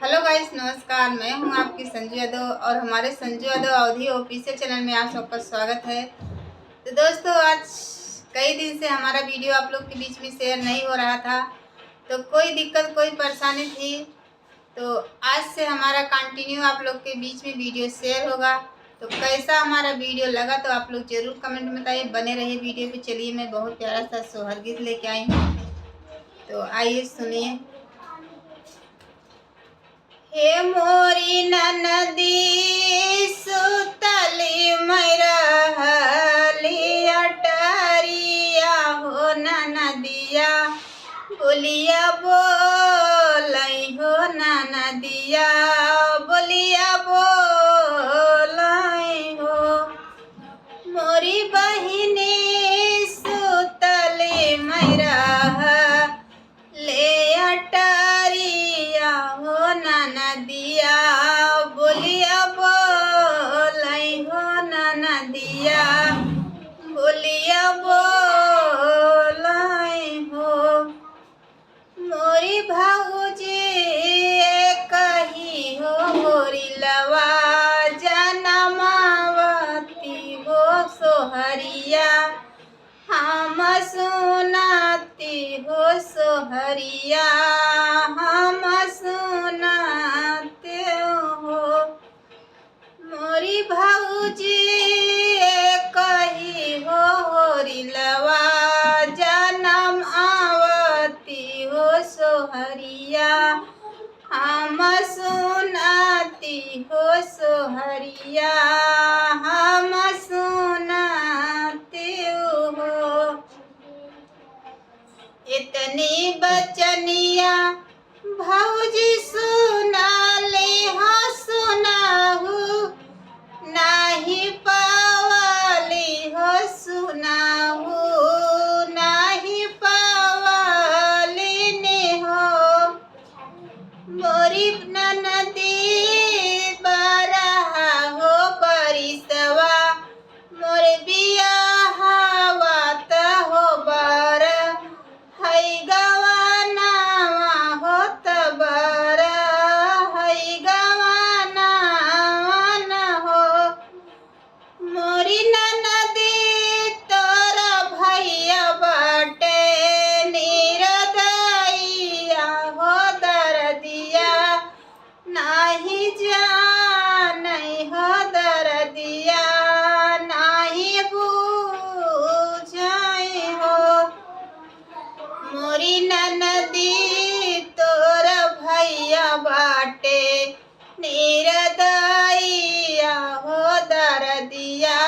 Hello guys, नमस्कार। मैं हूं आपकी संजू यादव और हमारे संजू यादव अवधि ऑफिशियल चैनल में आप सबका स्वागत है। तो दोस्तों, आज कई दिन से हमारा वीडियो आप लोग के बीच में शेयर नहीं हो रहा था, तो कोई दिक्कत कोई परेशानी थी। तो आज से हमारा कंटिन्यू आप लोग के बीच में वीडियो शेयर होगा। तो कैसा हमारा वीडियो लगा तो आप लोग जरूर कमेंट में बताइए। बने रहिए वीडियो पे। चलिए, मैं बहुत प्यारा सा सोहर गीत लेके आई हूँ, तो आइए सुनिए। हे मोरी ननदी सुतली मैरहली अटरिया हो ननदिया बोलिया बोलई हो ननदिया बोलिया बोलई हो मोरी बहिनी सुतली मैरहली अटरिया हो ननदिया बोलिया बोलई हो ननदिया बोलिया बोलई हो मोरी भाऊजी कही हो मोरी लवा जनमावती हो सोहरिया हम सुनाती हो सोहरिया हम सुनाते हो मोरी भाऊजी कही हो होरी लवा जनम आवती हो सोहरिया हम सुनाती हो सोहरिया हम सुनाते हो इतनी बचनिया भौजी सुना ले हो सुनाहू नहीं पावली हो सुनाहू नहीं पावली ने हो मोरी ननदी बरहा हो बरिसवा मोर बियाहवा त हो बर हई गवानावा हो त बर हई गवानावा न हो मोरी ननदी तोरा भैया बाटे निरदैया हो दरदिया नाही जानई हो दरदिया नाही बूझई हो मोरी ननदी तोर भैया बाटे निरदैया हो दरदिया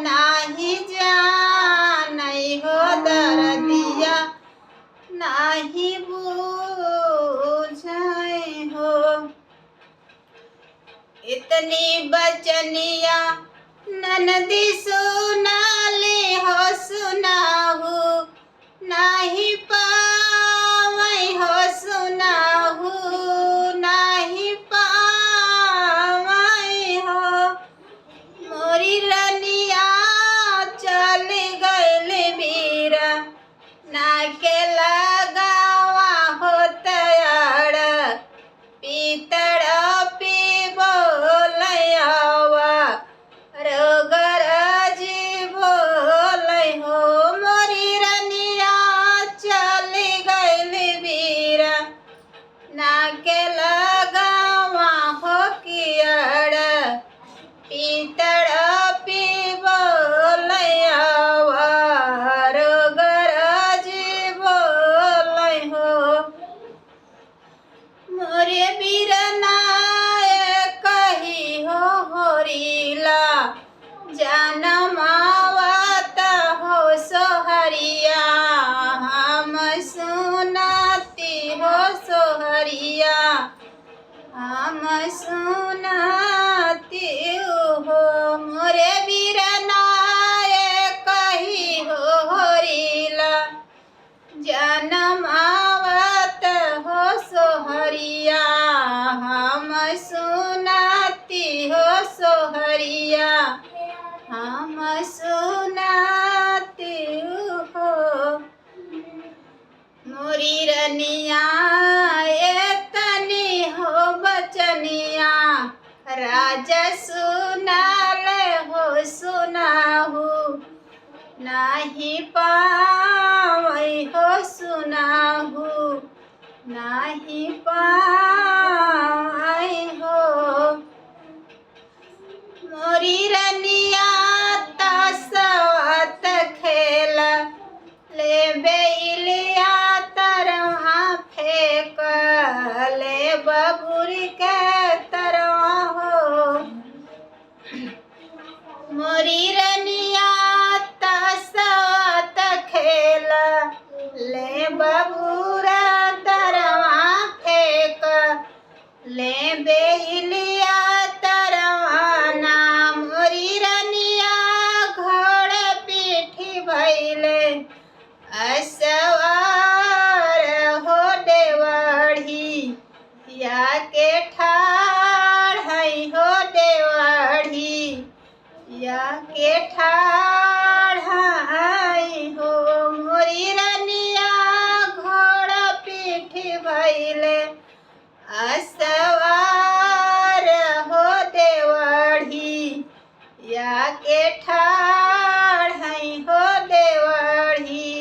नाही जानई हो दरदिया नाही बूझई हो इतनी बचनिया ननदी सुना ले हो सुनाहू नाही पावई हो सुनाहू नाही पावई हो मोरी रनिया चल गइल बीरा नाके लगावा हो तयाड़ पीतड़ पी बोलयावा रोगरज बोलै हो मोरी रनिया चल गइल बीरा नाके लगावा हो कियड़ पीतड़ पी बोलयावा रोगरज बोलै हो मोरे बीरना कही हो होरीला जनमावत हो सोहरिया हम सुनाती हो सोहरिया हम सुनाती हो मोरे बीरना कही हो होरीला जनमावत हो सोहरिया हम सुनाती हो सोहरिया हम सुनाती हो मोरी रनिया ए तनी हो आज सुनाल हो सुनाहू नाही पावै हो सुनाहू नाही पावै हो। मोरी रनिया तासवत खेल ले बेलिया तरवा फेंक ले बबुरी के तरवा हो। मोरी रनिया तासवत खेल ले बबूरा तरवा फेंक ले बेलिया तरवाना। मोरी रनिया घोड़ पीठी भैले असवार हो देवढ़ी या के ठाड़ है हो देवढ़ी या के ठाड़ है हो। मोरी रनिया घोड़ पीठी भैले असवार हो देवढ़ी या के ठाड़ है हो देवढ़ी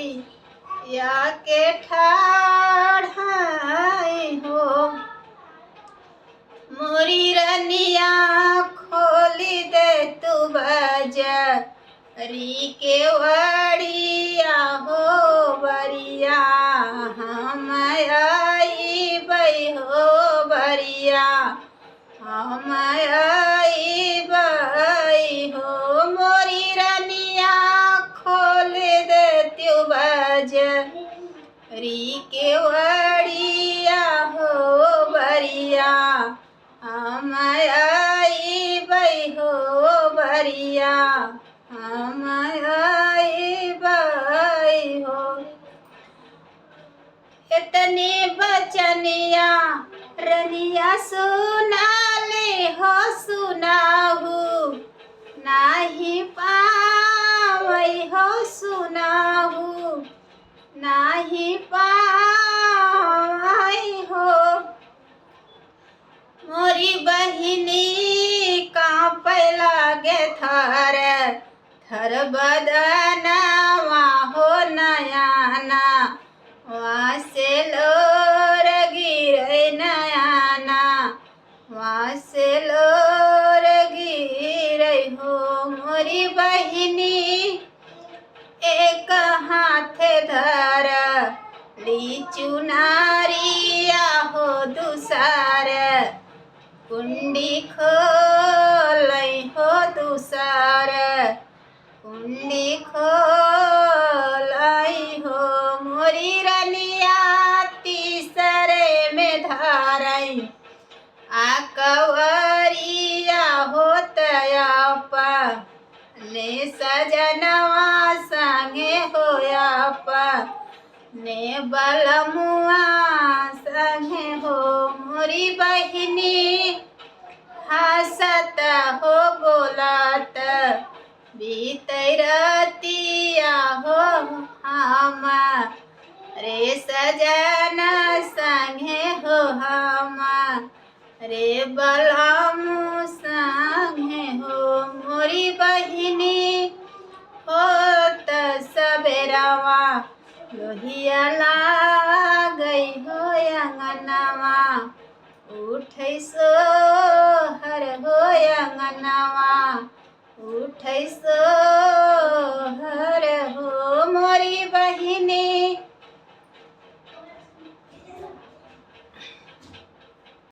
या के ठाड़ है हो। मोरी रनिया खोली दे तू बजरी के वड़िया हो बरिया हम आई बई हो बरिया हम आई बई हो। मोरी रनिया खोल दे तू बजरी के वड़िया हो बरिया हम आई बई हो बरिया हम आई बई हो। इतनी बचनिया रनिया सुनाले हो सुनाहू नाही पावै हो सुनाहू नाही पावै हो। मोरी बहिनी कांपै लागे थर थर बदनवा हो नयाना वासे लोर गिरै नयाना वासे लोर गिरै हो। मोरी बहिनी एक हाथे धर ली चुनारिया हो दुसार कुंडी खोलै हो दुसार कुंडी खोलै हो। मोरी रनिया तीसरे में धारै आकवरिया हो तयप ने सजनवा संगे होयप ने बलमुआ संगे हो। मोरी बहिनी हंसत हो बोलत बीतै रतिया हो हम रे सजन संगे हो हम रे बलमु संगे हो। मोरी बहिनी होत सबेरवा लोहिया लागै हो अंगनवा उठै सोहर हो अंगनवा उठै सो